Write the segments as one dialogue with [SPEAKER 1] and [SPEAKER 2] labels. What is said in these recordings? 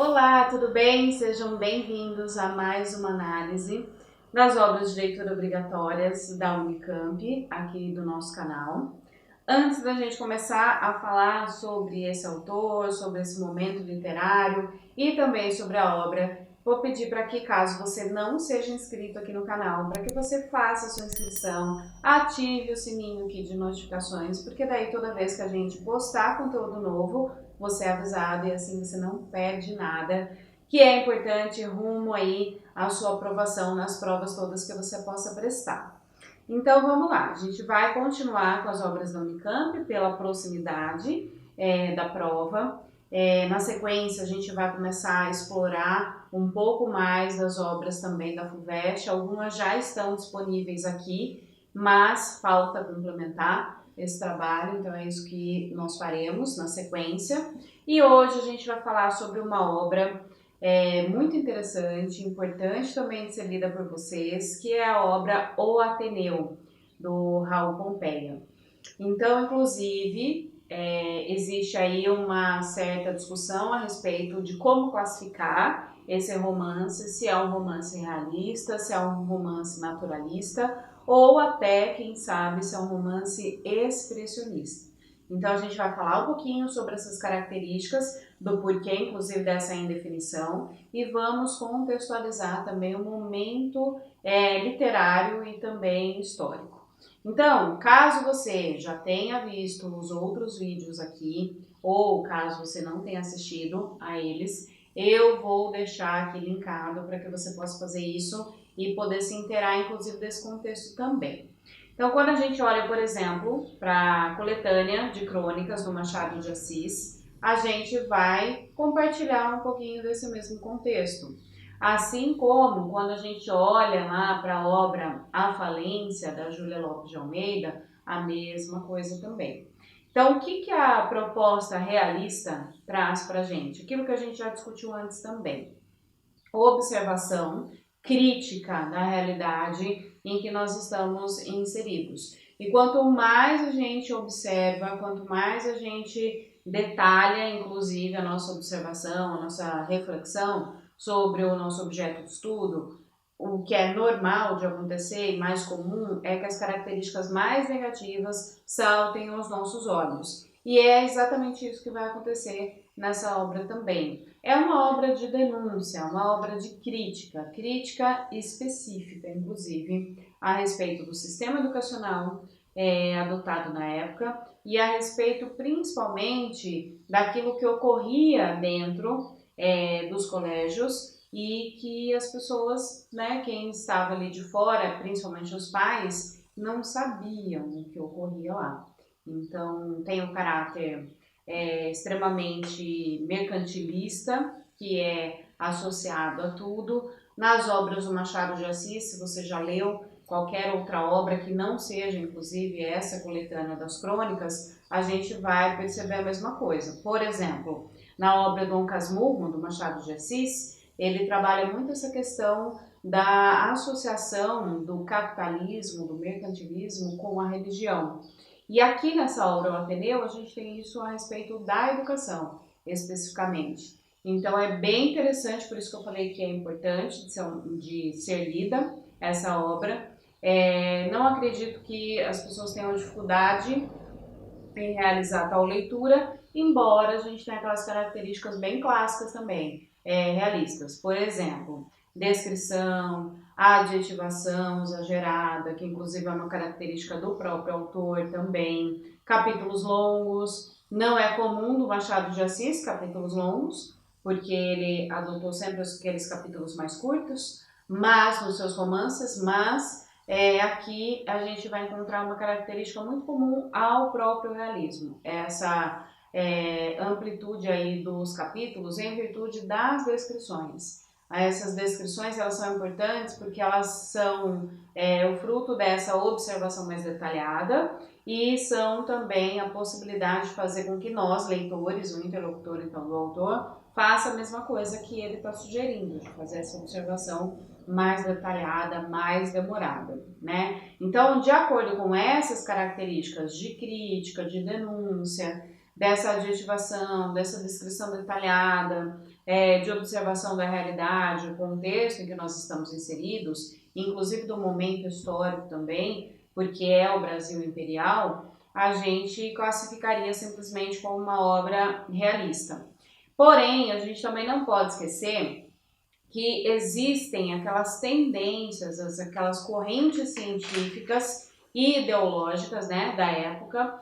[SPEAKER 1] Olá, tudo bem? Sejam bem-vindos a mais uma análise das obras de leitura obrigatórias da Unicamp, aqui do nosso canal. Antes da gente começar a falar sobre esse autor, sobre esse momento literário e também sobre a obra, vou pedir para que, caso você não seja inscrito aqui no canal, para que você faça a sua inscrição, ative o sininho aqui de notificações, porque daí toda vez que a gente postar conteúdo novo, você é avisado e assim você não perde nada, que é importante rumo aí à sua aprovação nas provas todas que você possa prestar. Então vamos lá, a gente vai continuar com as obras da Unicamp pela proximidade da prova. Na sequência a gente vai começar a explorar um pouco mais das obras também da FUVEST. Algumas já estão disponíveis aqui, mas falta complementar esse trabalho, então é isso que nós faremos na sequência. E hoje a gente vai falar sobre uma obra muito interessante, importante também de ser lida por vocês, que é a obra O Ateneu, do Raul Pompeia. Então, inclusive, existe aí uma certa discussão a respeito de como classificar esse romance, se é um romance realista, se é um romance naturalista, ou até, quem sabe, se é um romance expressionista. Então, a gente vai falar um pouquinho sobre essas características, do porquê, inclusive, dessa indefinição, e vamos contextualizar também o momento literário e também histórico. Então, caso você já tenha visto os outros vídeos aqui, ou caso você não tenha assistido a eles, eu vou deixar aqui linkado para que você possa fazer isso e poder se inteirar, inclusive, desse contexto também. Então, quando a gente olha, por exemplo, para a coletânea de crônicas do Machado de Assis, a gente vai compartilhar um pouquinho desse mesmo contexto. Assim como quando a gente olha lá para a obra A Falência, da Júlia Lopes de Almeida, a mesma coisa também. Então, o que a proposta realista traz para a gente? Aquilo que a gente já discutiu antes também. Observação crítica da realidade em que nós estamos inseridos. E quanto mais a gente observa, quanto mais a gente detalha, inclusive, a nossa observação, a nossa reflexão sobre o nosso objeto de estudo, o que é normal de acontecer e mais comum é que as características mais negativas saltem aos nossos olhos. E é exatamente isso que vai acontecer nessa obra também. É uma obra de denúncia, uma obra de crítica específica, inclusive, a respeito do sistema educacional adotado na época e a respeito principalmente daquilo que ocorria dentro dos colégios e que as pessoas, né, quem estava ali de fora, principalmente os pais, não sabiam o que ocorria lá. Então, tem um caráter extremamente mercantilista, que é associado a tudo. Nas obras do Machado de Assis, se você já leu qualquer outra obra que não seja, inclusive, essa coletânea das crônicas, a gente vai perceber a mesma coisa. Por exemplo, na obra Dom Casmurro, do Machado de Assis, ele trabalha muito essa questão da associação do capitalismo, do mercantilismo com a religião. E aqui nessa obra, o Ateneu, a gente tem isso a respeito da educação, especificamente. Então é bem interessante, por isso que eu falei que é importante de ser lida essa obra. Não acredito que as pessoas tenham dificuldade em realizar tal leitura, embora a gente tenha aquelas características bem clássicas também, realistas. Por exemplo, descrição, adjetivação exagerada, que inclusive é uma característica do próprio autor também, capítulos longos, não é comum do Machado de Assis capítulos longos, porque ele adotou sempre aqueles capítulos mais curtos, mas nos seus romances, aqui a gente vai encontrar uma característica muito comum ao próprio realismo, essa amplitude aí dos capítulos em virtude das descrições. Essas descrições elas são importantes porque elas são o fruto dessa observação mais detalhada e são também a possibilidade de fazer com que nós, leitores, o interlocutor então do autor, faça a mesma coisa que ele está sugerindo, de fazer essa observação mais detalhada, mais demorada, né? Então, de acordo com essas características de crítica, de denúncia, dessa adjetivação, dessa descrição detalhada, de observação da realidade, o contexto em que nós estamos inseridos, inclusive do momento histórico também, porque é o Brasil imperial, a gente classificaria simplesmente como uma obra realista. Porém, a gente também não pode esquecer que existem aquelas tendências, aquelas correntes científicas e ideológicas, né, da época,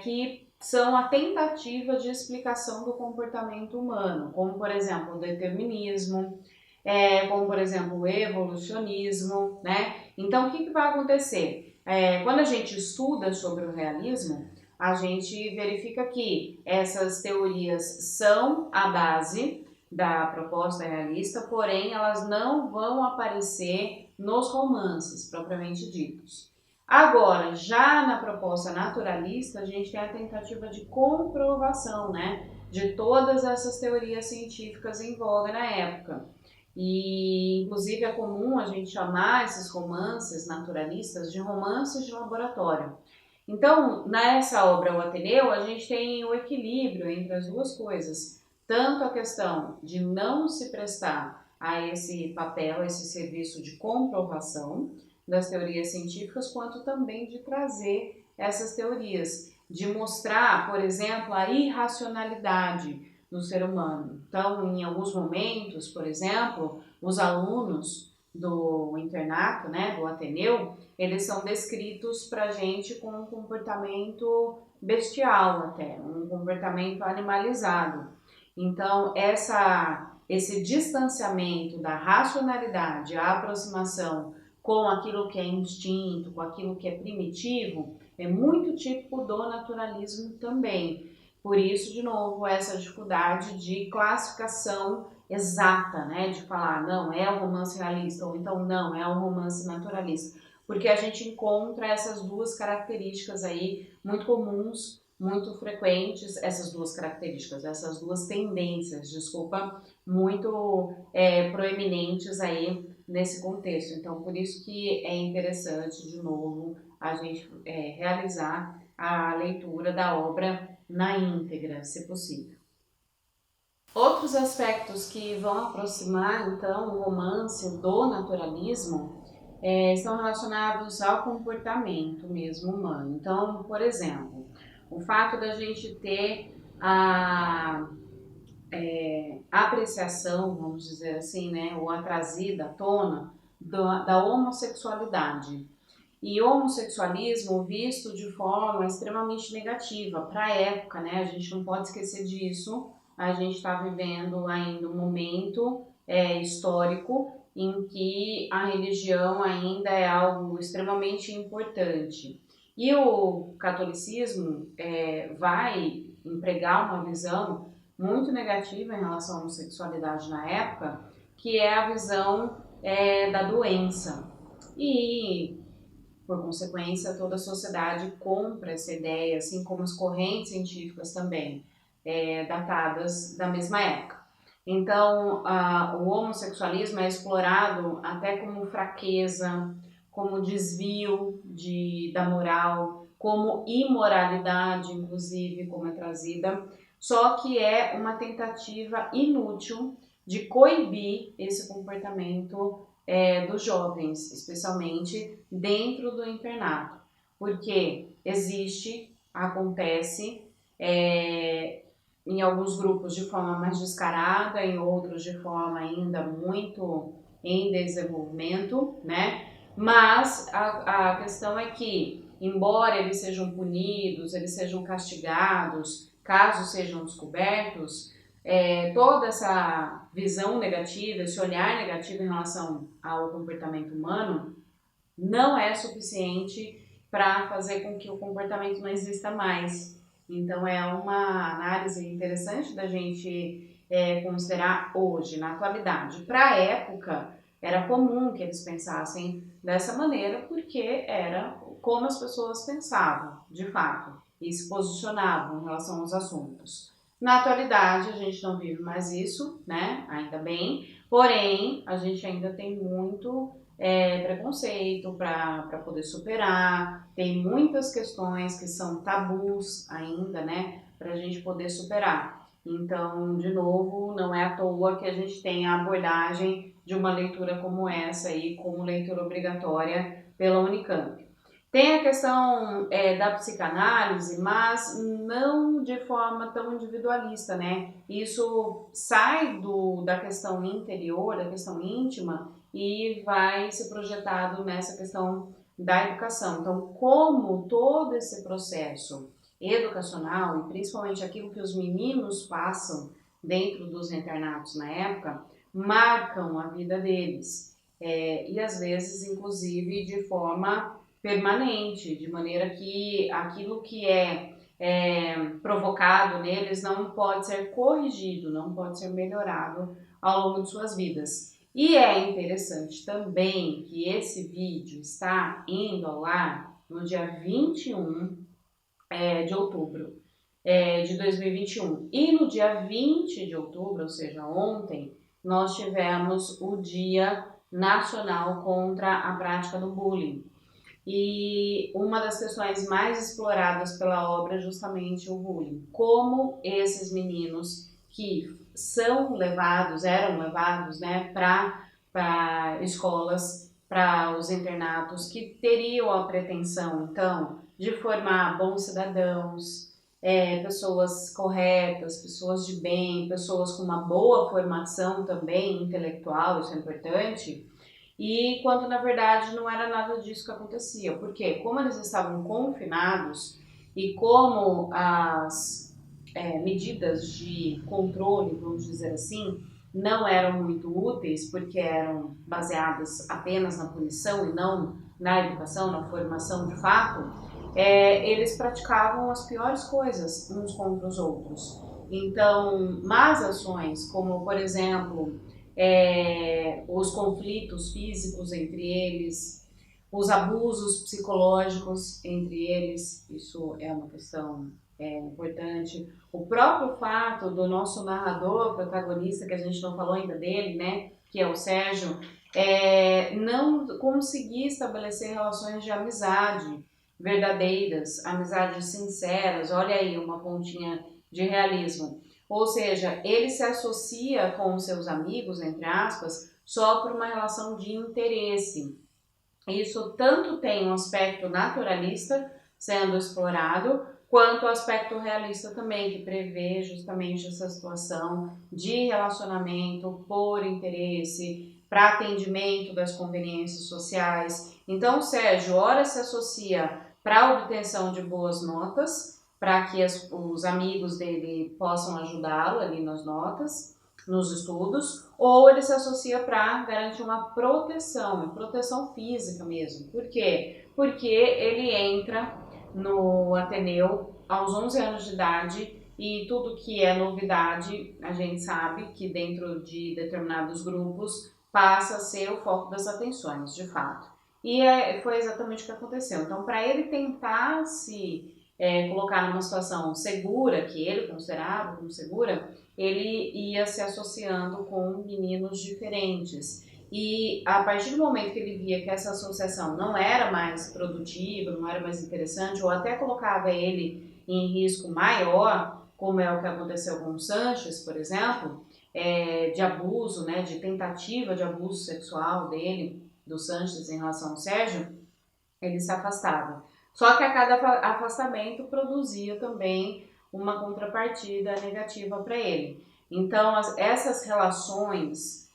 [SPEAKER 1] que são a tentativa de explicação do comportamento humano, como por exemplo o determinismo, como por exemplo o evolucionismo, né? Então o que vai acontecer? Quando a gente estuda sobre o realismo, a gente verifica que essas teorias são a base da proposta realista, porém elas não vão aparecer nos romances propriamente ditos. Agora, já na proposta naturalista, a gente tem a tentativa de comprovação, né, de todas essas teorias científicas em voga na época. E, inclusive, é comum a gente chamar esses romances naturalistas de romances de laboratório. Então, nessa obra O Ateneu, a gente tem o equilíbrio entre as duas coisas. Tanto a questão de não se prestar a esse papel, a esse serviço de comprovação das teorias científicas, quanto também de trazer essas teorias, de mostrar, por exemplo, a irracionalidade do ser humano. Então, em alguns momentos, por exemplo, os alunos do internato, né, do Ateneu, eles são descritos para a gente com um comportamento bestial até, um comportamento animalizado. Então, esse distanciamento da racionalidade, a aproximação com aquilo que é instinto, com aquilo que é primitivo, é muito típico do naturalismo também. Por isso, de novo, essa dificuldade de classificação exata, né? De falar, não, é um romance realista, ou então não, é um romance naturalista. Porque a gente encontra essas duas características aí muito comuns, muito frequentes, essas duas características, essas duas tendências, desculpa, muito proeminentes aí nesse contexto. Então, por isso que é interessante, de novo, a gente realizar a leitura da obra na íntegra, se possível. Outros aspectos que vão aproximar, então, o romance do naturalismo estão relacionados ao comportamento mesmo humano. Então, por exemplo, o fato da gente ter a apreciação, vamos dizer assim, né, ou a trazida à tona da homossexualidade. E homossexualismo visto de forma extremamente negativa para a época, né? A gente não pode esquecer disso. A gente está vivendo ainda um momento histórico em que a religião ainda é algo extremamente importante. E o catolicismo vai empregar uma visão muito negativa em relação à homossexualidade na época, que é a visão da doença. E por consequência, toda a sociedade compra essa ideia, assim como as correntes científicas também, datadas da mesma época. Então, o homossexualismo é explorado até como fraqueza, como desvio da moral, como imoralidade, inclusive, como é trazida, só que é uma tentativa inútil de coibir esse comportamento dos jovens, especialmente dentro do internato, porque acontece em alguns grupos de forma mais descarada, em outros de forma ainda muito em desenvolvimento, né? Mas a questão é que, embora eles sejam punidos, eles sejam castigados, caso sejam descobertos, toda essa visão negativa, esse olhar negativo em relação ao comportamento humano não é suficiente para fazer com que o comportamento não exista mais. Então é uma análise interessante da gente considerar hoje, na atualidade. Para a época, era comum que eles pensassem dessa maneira, porque era como as pessoas pensavam, de fato, e se posicionavam em relação aos assuntos. Na atualidade, a gente não vive mais isso, né? Ainda bem, porém, a gente ainda tem muito preconceito para poder superar, tem muitas questões que são tabus ainda, né, para a gente poder superar. Então, de novo, não é à toa que a gente tem a abordagem de uma leitura como essa aí, como leitura obrigatória pela Unicamp. Tem a questão da psicanálise, mas não de forma tão individualista, né? Isso sai da questão interior, da questão íntima, e vai ser projetado nessa questão da educação. Então, como todo esse processo educacional, e principalmente aquilo que os meninos passam dentro dos internatos na época, marcam a vida deles. E às vezes, inclusive, de forma permanente, de maneira que aquilo que é provocado neles não pode ser corrigido, não pode ser melhorado ao longo de suas vidas. E é interessante também que esse vídeo está indo ao ar no dia 21 de outubro de 2021. E no dia 20 de outubro, ou seja, ontem, nós tivemos o Dia Nacional contra a Prática do Bullying. E uma das questões mais exploradas pela obra é justamente o bullying. Como esses meninos que eram levados, né, para escolas, para os internatos, que teriam a pretensão, então, de formar bons cidadãos, pessoas corretas, pessoas de bem, pessoas com uma boa formação também intelectual, isso é importante, e quando na verdade não era nada disso que acontecia. Porque como eles estavam confinados e como as medidas de controle, vamos dizer assim, não eram muito úteis, porque eram baseadas apenas na punição e não na educação, na formação de fato, eles praticavam as piores coisas uns contra os outros. Então, más ações, como por exemplo, os conflitos físicos entre eles, os abusos psicológicos entre eles, isso é uma questão importante. O próprio fato do nosso narrador, protagonista, que a gente não falou ainda dele, né, que é o Sérgio, não conseguir estabelecer relações de amizade verdadeiras, amizades sinceras, olha aí uma pontinha de realismo. Ou seja, ele se associa com os seus amigos, entre aspas, só por uma relação de interesse. Isso tanto tem um aspecto naturalista sendo explorado, quanto o aspecto realista também, que prevê justamente essa situação de relacionamento por interesse, para atendimento das conveniências sociais. Então, o Sérgio, ora se associa para a obtenção de boas notas, para que os amigos dele possam ajudá-lo ali nas notas, nos estudos, ou ele se associa para garantir uma proteção física mesmo. Por quê? Porque ele entra no Ateneu aos 11 anos de idade e tudo que é novidade, a gente sabe que dentro de determinados grupos passa a ser o foco das atenções, de fato. E foi exatamente o que aconteceu. Então, para ele tentar se colocar numa situação segura, que ele considerava como segura, ele ia se associando com meninos diferentes. E a partir do momento que ele via que essa associação não era mais produtiva, não era mais interessante, ou até colocava ele em risco maior, como é o que aconteceu com o Sanches, por exemplo, de abuso, né, de tentativa de abuso sexual dele, do Sanches em relação ao Sérgio, ele se afastava. Só que a cada afastamento produzia também uma contrapartida negativa para ele. Então, essas relações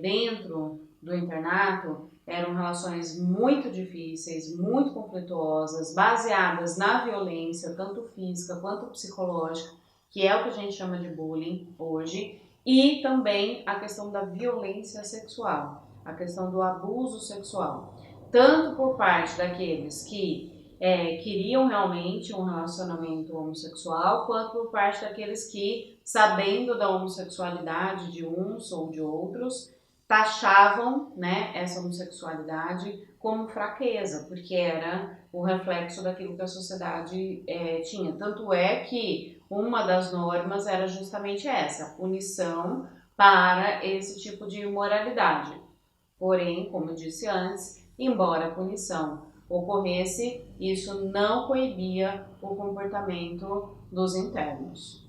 [SPEAKER 1] dentro do internato eram relações muito difíceis, muito conflituosas, baseadas na violência, tanto física quanto psicológica, que é o que a gente chama de bullying hoje, e também a questão da violência sexual, a questão do abuso sexual, tanto por parte daqueles que queriam realmente um relacionamento homossexual, quanto por parte daqueles que, sabendo da homossexualidade de uns ou de outros, taxavam, né, essa homossexualidade como fraqueza, porque era o reflexo daquilo que a sociedade tinha. Tanto é que uma das normas era justamente essa, a punição para esse tipo de imoralidade. Porém, como eu disse antes, embora a punição ocorresse, isso não coibia o comportamento dos internos.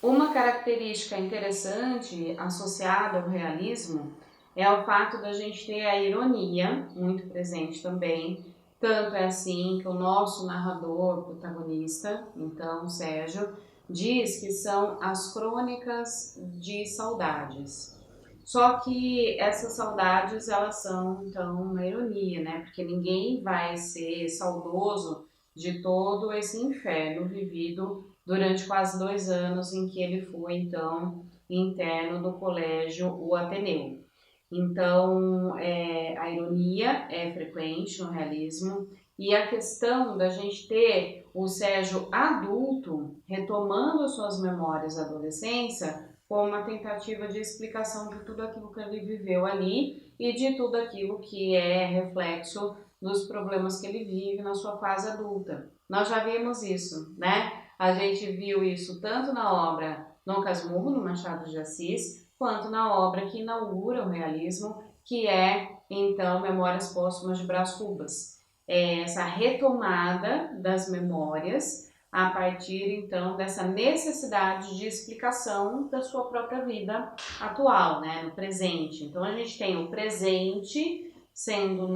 [SPEAKER 1] Uma característica interessante associada ao realismo é o fato da gente ter a ironia muito presente também. Tanto é assim que o nosso narrador, protagonista, então Sérgio, diz que são as crônicas de saudades. Só que essas saudades, elas são então uma ironia, né? Porque ninguém vai ser saudoso de todo esse inferno vivido durante quase 2 anos em que ele foi então interno do colégio o Ateneu. Então, a ironia é frequente no realismo e a questão da gente ter o Sérgio adulto retomando suas memórias da adolescência como uma tentativa de explicação de tudo aquilo que ele viveu ali e de tudo aquilo que é reflexo dos problemas que ele vive na sua fase adulta. Nós já vimos isso, né? A gente viu isso tanto na obra Dom Casmurro, do Machado de Assis, quanto na obra que inaugura o realismo, que é, então, Memórias Póstumas de Brás Cubas. É essa retomada das memórias a partir, então, dessa necessidade de explicação da sua própria vida atual, né, no presente. Então, a gente tem o presente sendo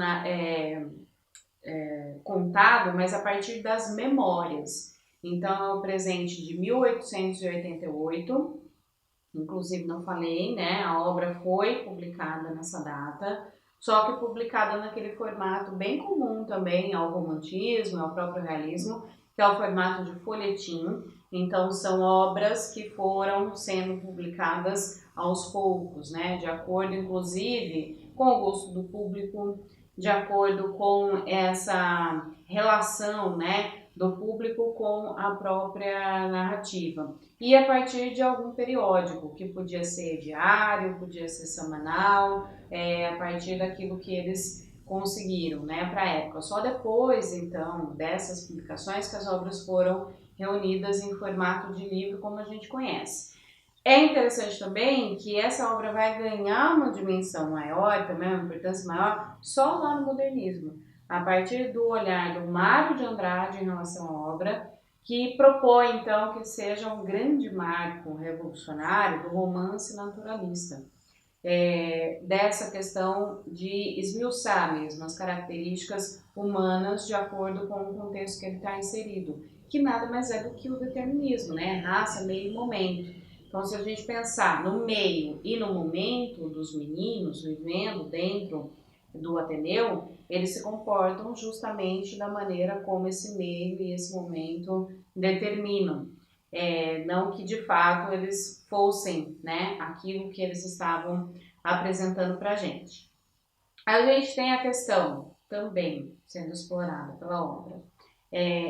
[SPEAKER 1] contado, mas a partir das memórias. Então, é o presente de 1888, inclusive não falei, né? A obra foi publicada nessa data, só que publicada naquele formato bem comum também ao romantismo, ao próprio realismo, que é o formato de folhetim. Então, são obras que foram sendo publicadas aos poucos, né? De acordo, inclusive, com o gosto do público, de acordo com essa relação, né, do público com a própria narrativa. E a partir de algum periódico, que podia ser diário, podia ser semanal, a partir daquilo que eles conseguiram, né, para a época. Só depois, então, dessas publicações que as obras foram reunidas em formato de livro, como a gente conhece. É interessante também que essa obra vai ganhar uma dimensão maior, também uma importância maior, só lá no modernismo, a partir do olhar do Mário de Andrade em relação à obra, que propõe então que seja um grande marco revolucionário do romance naturalista, dessa questão de esmiuçar mesmo as características humanas de acordo com o contexto que ele está inserido, que nada mais é do que o determinismo, né? Raça, meio e momento. Então, se a gente pensar no meio e no momento dos meninos vivendo dentro do Ateneu, eles se comportam justamente da maneira como esse meio e esse momento determinam. Não que de fato eles fossem, né, aquilo que eles estavam apresentando para a gente. A gente tem a questão também sendo explorada pela obra,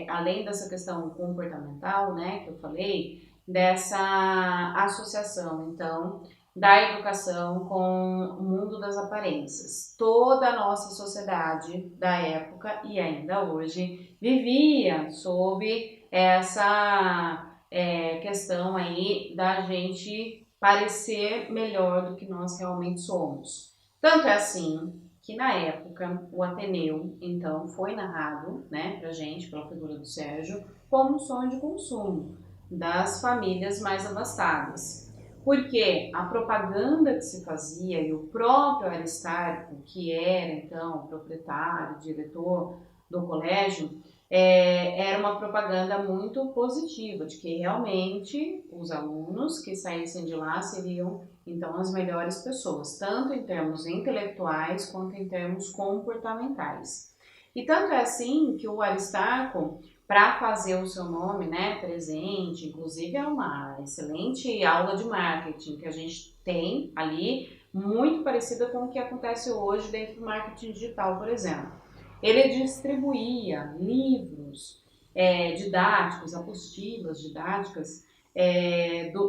[SPEAKER 1] além dessa questão comportamental, né, que eu falei, dessa associação, então, da educação com o mundo das aparências. Toda a nossa sociedade da época e ainda hoje vivia sob essa questão aí da gente parecer melhor do que nós realmente somos. Tanto é assim que na época o Ateneu, então, foi narrado, né, pra gente, pela figura do Sérgio, como um sonho de consumo das famílias mais abastadas. Porque a propaganda que se fazia e o próprio Aristarco, que era então proprietário, diretor do colégio, era uma propaganda muito positiva, de que realmente os alunos que saíssem de lá seriam então as melhores pessoas, tanto em termos intelectuais quanto em termos comportamentais. E tanto é assim que o Aristarco, para fazer o seu nome, né, presente, inclusive é uma excelente aula de marketing que a gente tem ali, muito parecida com o que acontece hoje dentro do marketing digital, por exemplo. Ele distribuía livros didáticos, apostilas didáticas,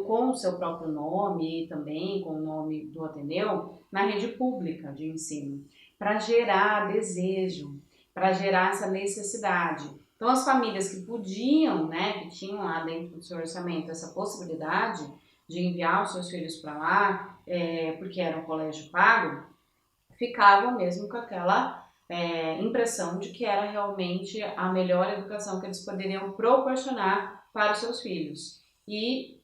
[SPEAKER 1] com o seu próprio nome e também com o nome do Ateneu na rede pública de ensino, para gerar desejo, para gerar essa necessidade. Então, as famílias que podiam, né, que tinham lá dentro do seu orçamento essa possibilidade de enviar os seus filhos para lá, porque era um colégio pago, ficavam mesmo com aquela impressão de que era realmente a melhor educação que eles poderiam proporcionar para os seus filhos. E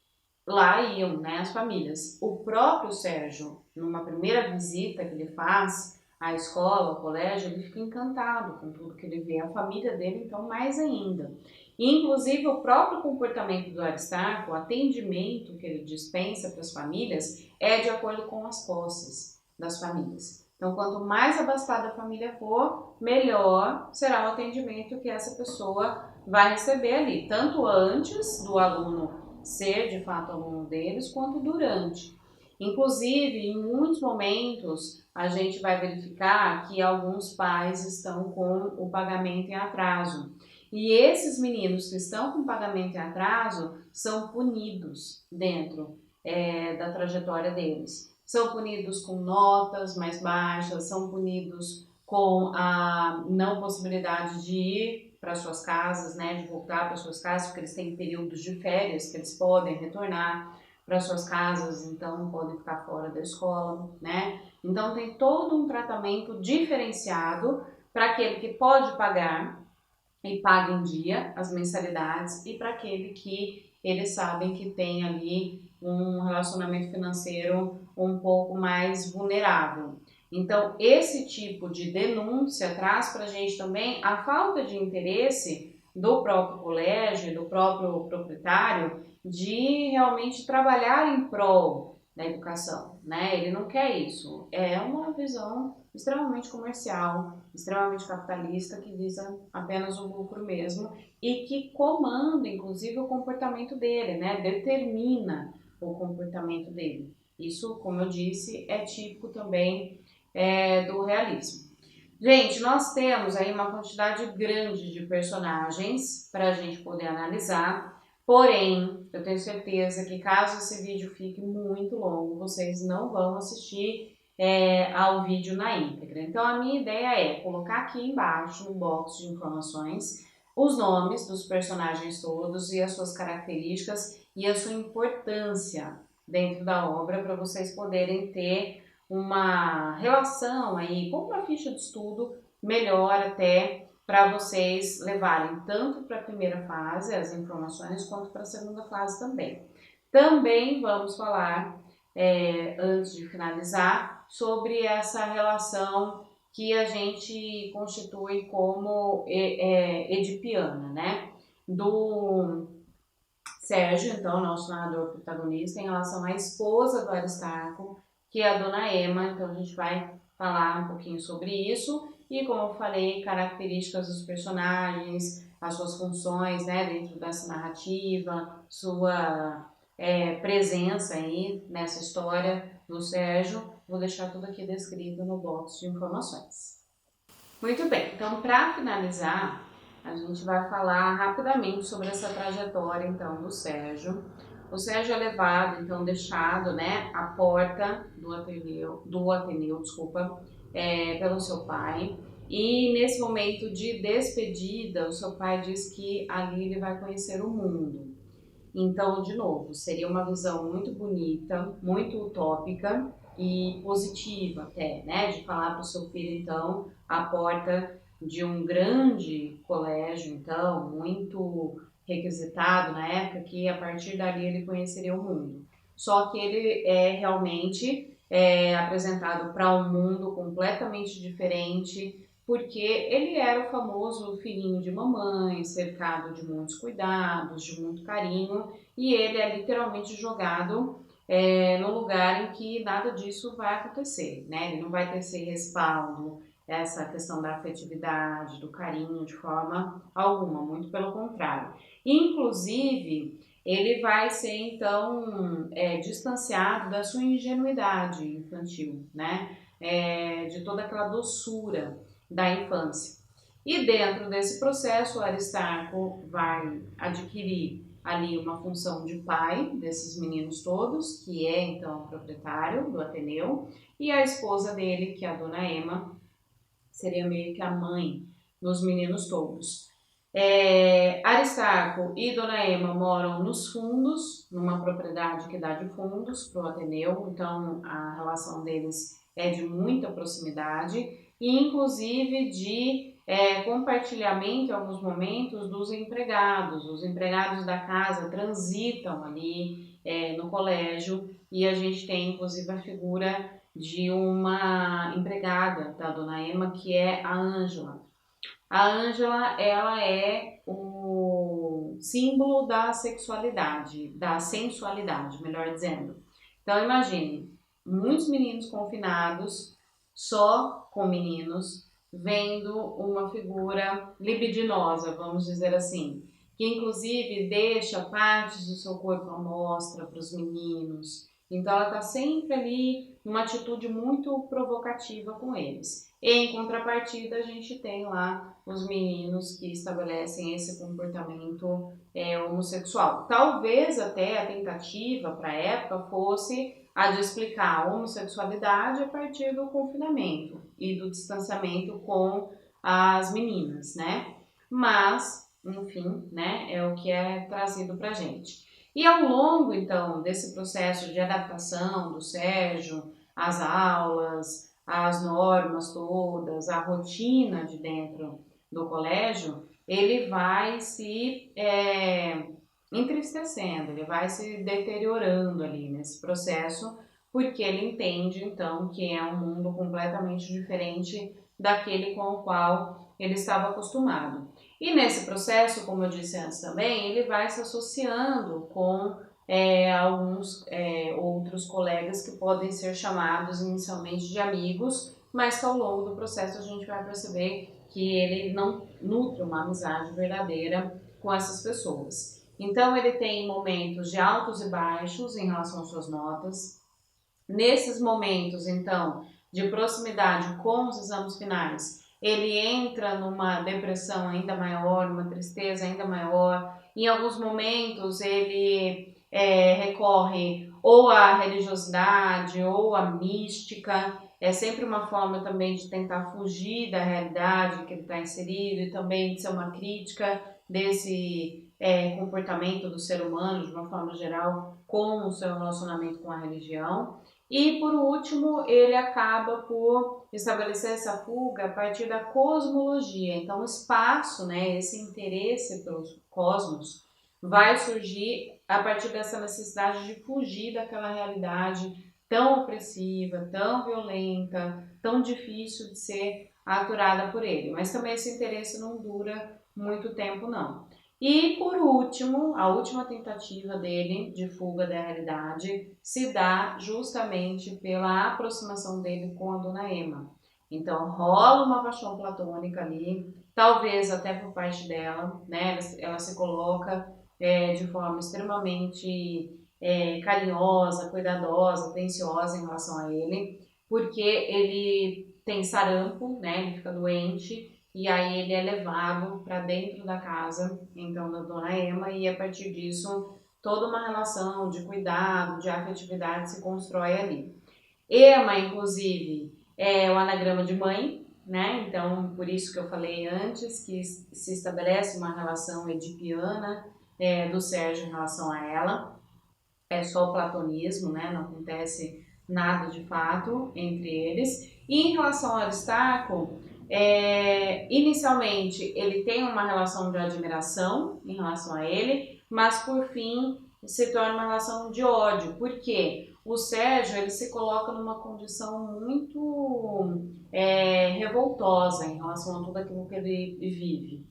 [SPEAKER 1] lá iam, né, as famílias. O próprio Sérgio, numa primeira visita que ele faz à escola, ao colégio, ele fica encantado com tudo que ele vê. A família dele, então, mais ainda. E, inclusive, o próprio comportamento do Aristarco, o atendimento que ele dispensa para as famílias, é de acordo com as posses das famílias. Então, quanto mais abastada a família for, melhor será o atendimento que essa pessoa vai receber ali, tanto antes do aluno ser de fato aluno deles, quanto durante. Inclusive, em muitos momentos, a gente vai verificar que alguns pais estão com o pagamento em atraso. E esses meninos que estão com pagamento em atraso são punidos dentro da trajetória deles. São punidos com notas mais baixas, são punidos com a não possibilidade de ir para suas casas, né, de voltar para suas casas, porque eles têm períodos de férias que eles podem retornar para suas casas, então podem ficar fora da escola, né? Então tem todo um tratamento diferenciado para aquele que pode pagar e paga em dia as mensalidades e para aquele que eles sabem que tem ali um relacionamento financeiro um pouco mais vulnerável. Então, esse tipo de denúncia traz para a gente também a falta de interesse do próprio colégio, do próprio proprietário, de realmente trabalhar em prol da educação, né? Ele não quer isso. É uma visão extremamente comercial, extremamente capitalista, que visa apenas o lucro mesmo e que comanda, inclusive, o comportamento dele, né? Determina o comportamento dele. Isso, como eu disse, é típico também do realismo. Gente, nós temos aí uma quantidade grande de personagens para a gente poder analisar, porém, eu tenho certeza que caso esse vídeo fique muito longo, vocês não vão assistir ao vídeo na íntegra. Então, a minha ideia é colocar aqui embaixo, no box de informações, os nomes dos personagens todos e as suas características e a sua importância dentro da obra para vocês poderem ter uma relação aí, como uma ficha de estudo melhor até para vocês levarem tanto para a primeira fase as informações quanto para a segunda fase também. Também vamos falar, antes de finalizar, sobre essa relação que a gente constitui como edipiana, né? Do Sérgio, então, nosso narrador protagonista, em relação à esposa do Aristarco, que é a dona Emma. Então, a gente vai falar um pouquinho sobre isso e, como eu falei, características dos personagens, as suas funções, né, dentro dessa narrativa, sua presença aí nessa história do Sérgio. Vou deixar tudo aqui descrito no box de informações. Muito bem, então, para finalizar, a gente vai falar rapidamente sobre essa trajetória, então, do Sérgio. O Sérgio é levado, então, deixado, né, à porta do Ateneu, pelo seu pai. E nesse momento de despedida, o seu pai diz que ali ele vai conhecer o mundo. Então, de novo, seria uma visão muito bonita, muito utópica e positiva até, né, de falar para o seu filho, então, à porta de um grande colégio, então, muito requisitado na época, que a partir dali ele conheceria o mundo. Só que ele é realmente apresentado para um mundo completamente diferente, porque ele era o famoso filhinho de mamãe, cercado de muitos cuidados, de muito carinho, e ele é literalmente jogado no lugar em que nada disso vai acontecer, né? Ele não vai ter esse respaldo, essa questão da afetividade, do carinho de forma alguma, muito pelo contrário. Inclusive, ele vai ser então distanciado da sua ingenuidade infantil, né? De toda aquela doçura da infância. E dentro desse processo, o Aristarco vai adquirir ali uma função de pai desses meninos todos, que é então o proprietário do Ateneu, e a esposa dele, que é a dona Emma, seria meio que a mãe dos meninos todos. Aristarco e dona Emma moram nos fundos, numa propriedade que dá de fundos para o Ateneu, então a relação deles é de muita proximidade e inclusive de compartilhamento em alguns momentos dos empregados. Os empregados da casa transitam ali no colégio, e a gente tem inclusive a figura de uma empregada da Dona Ema, que é a Ângela. A Ângela, ela é o símbolo da sexualidade, da sensualidade, melhor dizendo. Então imagine, muitos meninos confinados, só com meninos, vendo uma figura libidinosa, vamos dizer assim, que inclusive deixa partes do seu corpo à mostra para os meninos. Então ela está sempre ali numa atitude muito provocativa com eles. E em contrapartida a gente tem lá os meninos que estabelecem esse comportamento homossexual. Talvez até a tentativa para a época fosse a de explicar a homossexualidade a partir do confinamento e do distanciamento com as meninas, né? Mas, enfim, né, é o que é trazido pra gente. E ao longo, então, desse processo de adaptação do Sérgio às aulas, às normas todas, à rotina de dentro do colégio, ele vai se entristecendo, ele vai se deteriorando ali nesse processo, porque ele entende então que é um mundo completamente diferente daquele com o qual ele estava acostumado. E nesse processo, como eu disse antes também, ele vai se associando com alguns outros colegas que podem ser chamados inicialmente de amigos, mas que ao longo do processo a gente vai perceber que ele não nutre uma amizade verdadeira com essas pessoas. Então ele tem momentos de altos e baixos em relação às suas notas. Nesses momentos, então, de proximidade com os exames finais, ele entra numa depressão ainda maior, uma tristeza ainda maior. Em alguns momentos ele recorre ou à religiosidade ou à mística. É sempre uma forma também de tentar fugir da realidade que ele está inserido e também de ser uma crítica desse comportamento do ser humano, de uma forma geral, com o seu relacionamento com a religião. E por último, ele acaba por estabelecer essa fuga a partir da cosmologia. Então, o espaço, né, esse interesse pelos cosmos, vai surgir a partir dessa necessidade de fugir daquela realidade tão opressiva, tão violenta, tão difícil de ser aturada por ele. Mas também esse interesse não dura muito tempo, não. E por último, a última tentativa dele de fuga da realidade se dá justamente pela aproximação dele com a Dona Ema. Então rola uma paixão platônica ali, talvez até por parte dela, né? Ela se coloca de forma extremamente carinhosa, cuidadosa, atenciosa em relação a ele, porque ele tem sarampo, né? Ele fica doente. E aí ele é levado para dentro da casa, então, da Dona Ema, e a partir disso toda uma relação de cuidado, de afetividade se constrói ali. Ema, inclusive, é o anagrama de mãe, né? Então, por isso que eu falei antes, que se estabelece uma relação edipiana do Sérgio em relação a ela. É só platonismo, né? Não acontece nada de fato entre eles. E em relação ao Aristarco, inicialmente ele tem uma relação de admiração em relação a ele, mas por fim se torna uma relação de ódio. Por quê? O Sérgio ele se coloca numa condição muito revoltosa em relação a tudo aquilo que ele vive.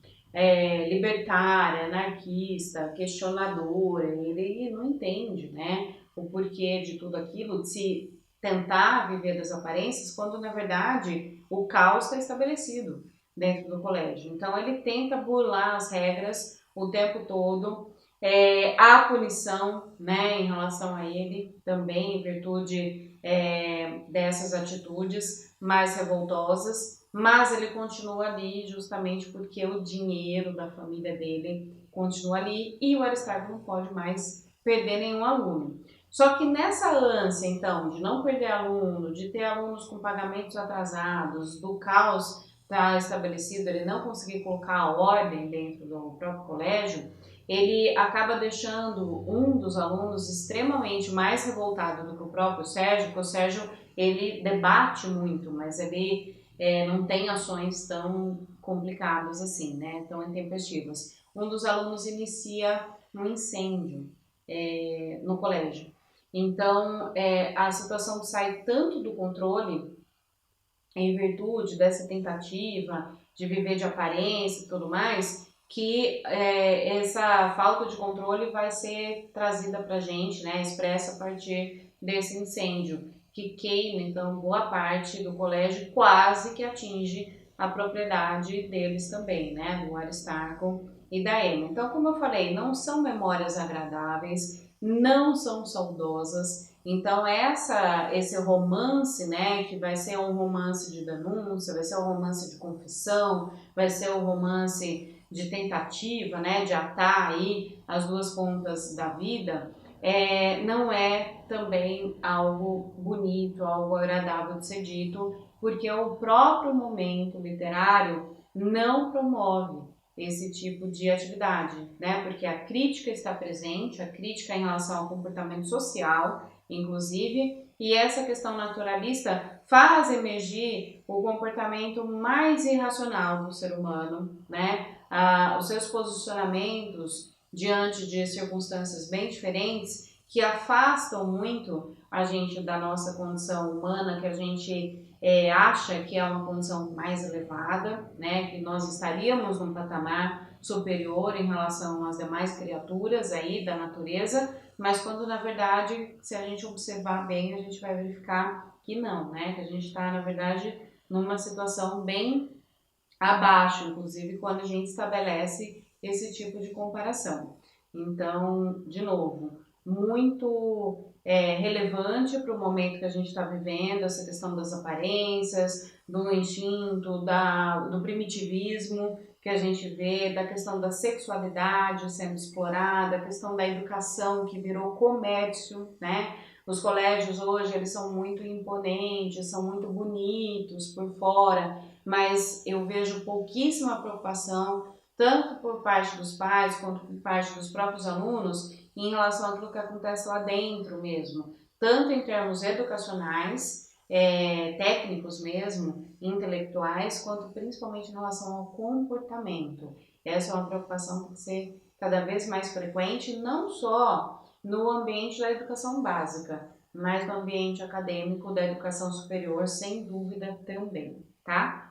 [SPEAKER 1] Libertária, anarquista, questionadora, ele não entende, né, o porquê de tudo aquilo, de se tentar viver das aparências, quando na verdade o caos está estabelecido dentro do colégio. Então ele tenta burlar as regras o tempo todo. Há punição, né, em relação a ele também em virtude dessas atitudes mais revoltosas, mas ele continua ali justamente porque o dinheiro da família dele continua ali e o Aristarco não pode mais perder nenhum aluno. Só que nessa ânsia, então, de não perder aluno, de ter alunos com pagamentos atrasados, do caos estar estabelecido, ele não conseguir colocar a ordem dentro do próprio colégio, ele acaba deixando um dos alunos extremamente mais revoltado do que o próprio Sérgio, porque o Sérgio ele debate muito, mas ele não tem ações tão complicadas assim, né, tão intempestivas. Um dos alunos inicia um incêndio no colégio. Então, a situação sai tanto do controle, em virtude dessa tentativa de viver de aparência e tudo mais, que essa falta de controle vai ser trazida para a gente, né, expressa a partir desse incêndio, que queima, então, boa parte do colégio, quase que atinge a propriedade deles também, né, do Aristarco e da Emma. Então, como eu falei, não são memórias agradáveis, não são saudosas. Então esse romance, né, que vai ser um romance de denúncia, vai ser um romance de confissão, vai ser um romance de tentativa, né, de atar aí as duas pontas da vida, não é também algo bonito, algo agradável de ser dito, porque o próprio momento literário não promove esse tipo de atividade, né? Porque a crítica está presente, a crítica em relação ao comportamento social, inclusive, e essa questão naturalista faz emergir o comportamento mais irracional do ser humano, né? Os seus posicionamentos diante de circunstâncias bem diferentes que afastam muito a gente da nossa condição humana, que a gente acha que é uma condição mais elevada, né? Que nós estaríamos num patamar superior em relação às demais criaturas aí da natureza, mas quando na verdade, se a gente observar bem, a gente vai verificar que não, né? Que a gente está, na verdade, numa situação bem abaixo, inclusive quando a gente estabelece esse tipo de comparação. Então, de novo, muito relevante para o momento que a gente está vivendo, essa questão das aparências, do instinto, do primitivismo que a gente vê, da questão da sexualidade sendo explorada, a questão da educação que virou comércio, né? Os colégios hoje, eles são muito imponentes, são muito bonitos por fora, mas eu vejo pouquíssima preocupação, tanto por parte dos pais quanto por parte dos próprios alunos, em relação àquilo que acontece lá dentro mesmo, tanto em termos educacionais, técnicos mesmo, intelectuais, quanto principalmente em relação ao comportamento. Essa é uma preocupação que tem que ser cada vez mais frequente, não só no ambiente da educação básica, mas no ambiente acadêmico da educação superior, sem dúvida também, tá?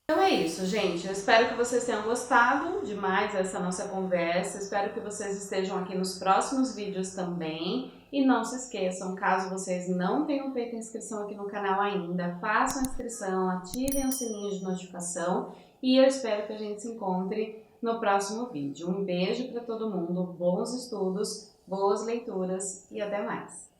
[SPEAKER 1] Então é isso, gente. Eu espero que vocês tenham gostado demais dessa nossa conversa. Espero que vocês estejam aqui nos próximos vídeos também. E não se esqueçam, caso vocês não tenham feito inscrição aqui no canal ainda, façam a inscrição, ativem o sininho de notificação e eu espero que a gente se encontre no próximo vídeo. Um beijo para todo mundo, bons estudos, boas leituras e até mais!